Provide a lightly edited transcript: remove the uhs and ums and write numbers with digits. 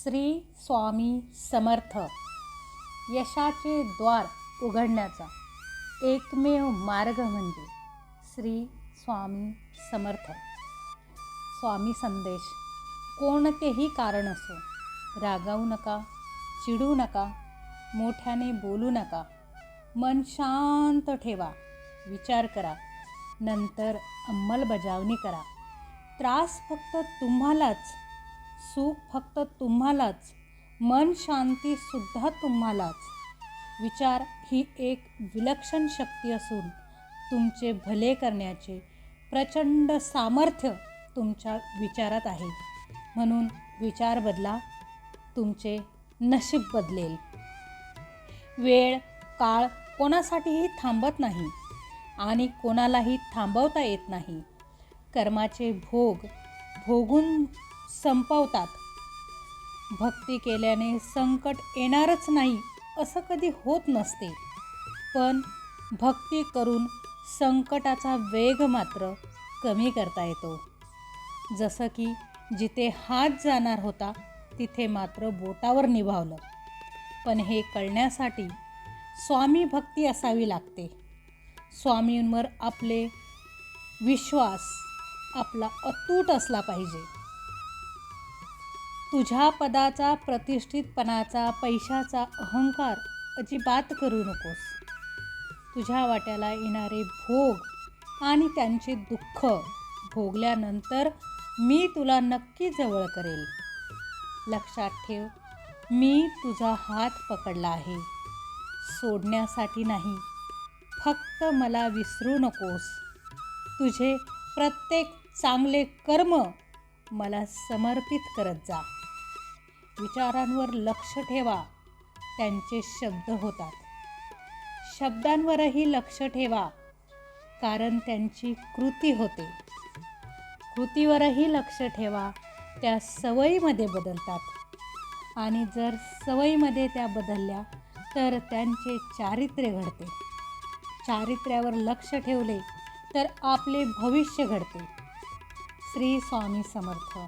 श्री स्वामी समर्थ. यशाचे द्वार उघडण्याचा एकमेव मार्ग म्हणजे श्री स्वामी समर्थ. स्वामी संदेश. कोणतेही कारण असो, रागावू नका, चिडू नका, मोठ्याने बोलू नका. मन शांत ठेवा, विचार करा, नंतर अंमलबजावणी करा. त्रास फक्त तुम्हालाच, सुख फक्त तुम्हालाच, मन शांतीसुद्धा तुम्हालाच. विचार ही एक विलक्षण शक्ती असून तुमचे भले करण्याचे प्रचंड सामर्थ्य तुमच्या विचारात आहे. म्हणून विचार बदला, तुमचे नशीब बदलेल. वेळ काळ कोणासाठीही थांबत नाही आणि कोणालाही थांबवता येत नाही. कर्माचे भोग भोगून संपवतात. भक्ती केल्याने संकट येणारच नाही असं कधी होत नसते, पण भक्ती करून संकटाचा वेग मात्र कमी करता येतो. जसं की जिथे हात जाणार होता तिथे मात्र बोटावर निभावलं. पण हे कळण्यासाठी स्वामी भक्ती असावी लागते. स्वामींवर आपले विश्वास आपला अतूट असला पाहिजे. तुझ्या पदाचा, प्रतिष्ठितपणाचा, पैशाचा अहंकार अजिबात करू नकोस. तुझ्या वाट्याला येणारे भोग आणि त्यांचे दुःख भोगल्यानंतर मी तुला नक्की जवळ करेल. लक्षात ठेव, मी तुझा हात पकडला आहे, सोडण्यासाठी नाही. फक्त मला विसरू नकोस. तुझे प्रत्येक चांगले कर्म मला समर्पित करत जा. विचारांवर लक्ष ठेवा, त्यांचे शब्द होतात. शब्दांवरही लक्ष ठेवा, कारण त्यांची कृती होते. कृतीवरही लक्ष ठेवा, त्या सवयीमध्ये बदलतात. आणि जर सवयीमध्ये त्या बदलल्या तर त्यांचे चारित्र्य घडते. चारित्र्यावर लक्ष ठेवले तर आपले भविष्य घडते. श्री स्वामी समर्थ.